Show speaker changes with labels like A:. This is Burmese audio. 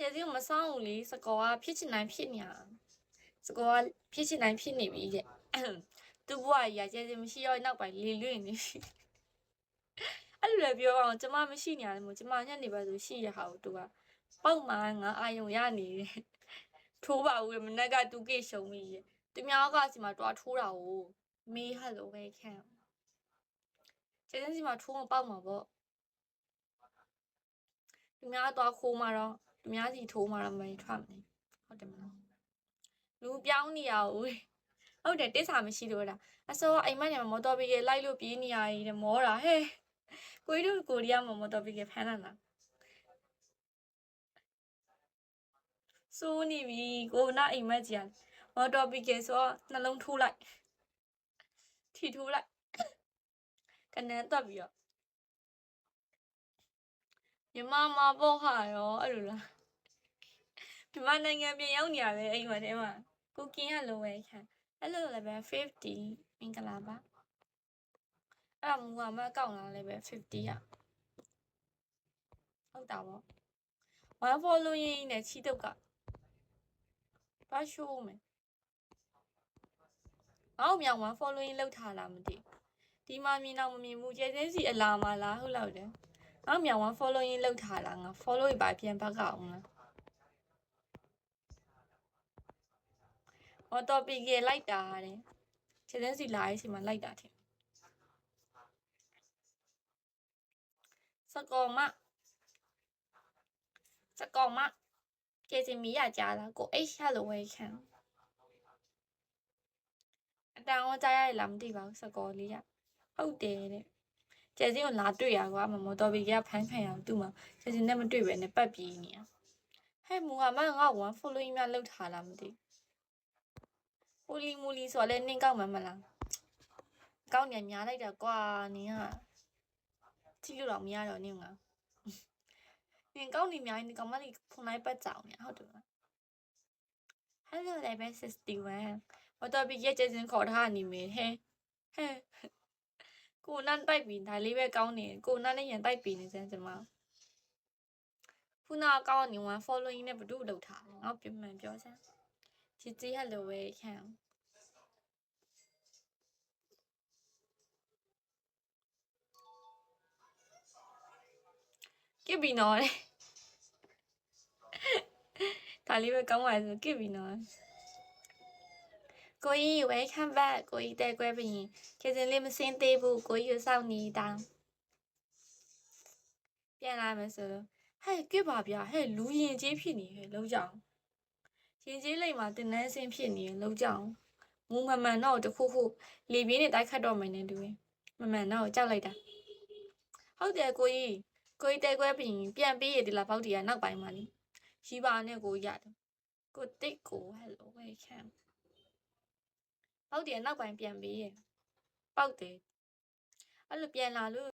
A: 姐姐မဆောင်ဘူးလေစကောကဖြစ်ချင်တိုင်းဖြစ်နေတာစကောကဖြစ်ချင်တိုင်းဖြစ်နေပြီတဲ့သူ့ဘဝကြီး姐姐မရှိတော့နောက်ပိုင်းလေလွင့်နေပြီအဲ့လိုလည်းပြောအောင်ကျမမရှိနေရတယ်မို့ကျမညနေပါဆိုရှိရဟာကိုသူကပေါက်မှာငါအာယုံရနေတယ်ထိုးပါဦးမနက်ကသူကိရှုံပြီသူများကစီမှာတွားထိုးတာကိုမေးဟယ်လိုပဲခံ姐姐စီမှာထိုးမပေါက်မှာပေါ့သူများတွားခိုးမှာတော့သူများစီထိုးမှာတော့မထွက်မနေဟုတ်တယ်မလားလူပြောင်းနေရဦးဟုတ်တယ်တိစ္ဆာမရှိလို့လားအစောအိမ်မက်ညမှာမော်တော်ဘီကလိုက်လို့ပြေးနေရည်တဲ့မောတာဟဲ့ကိုရီးကိုရီးယားမှာမော်တော်ဘီကဖမ်းလာလားစိုးနေပြီကိုနာအိမ်မက်ကြီးမော်တော်ဘီကဆိုနှလုံးထိုးလိုက်ထီထိုးလိုက်ကနန်းတက်ပြီးတော့မြမမပေါ့ဟာရောအဲ့လိုလားမြန်မာနိုင်ငံပြင်ရောက်နေရပဲအိမ်မှာထဲမှာကိုကင်းရလိုပဲခံအဲ့လိုလည်းပဲ50မင်္ဂလာပါအဲ့ဒါမူဟာမကောက်လာလည်းပဲ50ရဟုတ်တာပေါ့1 following နဲ့ချီတုတ်ကဘာရှိုးမယ်ငါ့မြောင်1 following လောက်ထားလားမသိဒီမှာမြင်တော့မမြင်ဘူးကျဲစင်းစီအလာမလားဟုတ်လောက်တယ်ငါ့မြောင်1 following လောက်ထားလားငါ follow ပါပြန်ဘက်ကအောင်လားမော်တော်ဘီကလိုက်တာတဲ့ကျဲစင်းစီလာရေးစီမှာလိုက်တာထင်စကောမကျေစင်မီရကြလားကိုအိတ်ရလိုဝဲခံအတန်ရောကြားရလားမသိပါဘူးစကောလေးရဟုတ်တယ်တဲ့ကျေစင်ကိုလာတွေ့ရကွာမော်တော်ဘီကဖမ်းခံရအောင်သူ့မှာကျေစင်နဲ့မတွေ့ပဲနဲ့ပတ်ပြေးနေရဟဲ့မူဟာမငါ1 following များလောက်ထားလားမသိဟိုလီမူလီဆိုလဲနင်းကောက်မှမလားကောက်ညံများလိုက်တာကွာနင်းကကြည့်လို့တော့မရတော့နင်းကနင်းကောက်နေများနေကောင်မလေးဖုန်လိုက်ပတ်ကြောင်နေဟုတ်တယ်မလား Hello level 61မော်တော်ဘီရဲ့ကျေစင်ခေါ်ထားနေမယ်ဟဲကိုနန်းတိုက်ပြီးဒါလေးပဲကောင်းနေကိုနန်းနဲ့ရန်တိုက်ပြီးနေစမ်းကျမခုနကောင်းနေ1 following နဲ့ဘဒုလောက်ထားတယ်ငါပြန်မှန်ပြောစမ်းချစ်ကြီး hello ပဲခံကစ်ပြီးနော်ဒါလေးပဲကောင်းပါဆိုကစ်ပြီးနော်ကိုကြီး welcome back ကိုကြီးတဲကွဲပြီးကျေစင်လေးမစင်းသေးဘူးကိုကြီးစောင့်နေတာပြန်လာမယ်ဆိုတော့ဟဲ့ကစ်ပါဗျာဟဲ့လူရင်ကြီးဖြစ်နေဟဲ့လုံးကြအောင်ရင်ကြီးလိမ့်မှာတင်နှန်းစင်းဖြစ်နေလုံးကြအောင်မူမမှန်တော့တခုခုလေပြင်းနဲ့တိုက်ခတ်တော့မယ်နဲ့တူရင်မမှန်တော့ကြောက်လိုက်တာဟုတ်တယ်ကိုကြီးတဲကွဲပြီးပြန်ပေးရဒီလားပေါက်တီကနောက်ပိုင်းမှာလေရှိပါနဲ့ကိုရတယ်ကိုတိတ်ကိုဟဲ့လိုဝဲခံပေါက်တီကနောက်ပိုင်းပြန်ပေးရပေါက်တယ်အဲ့လိုပြန်လာလို့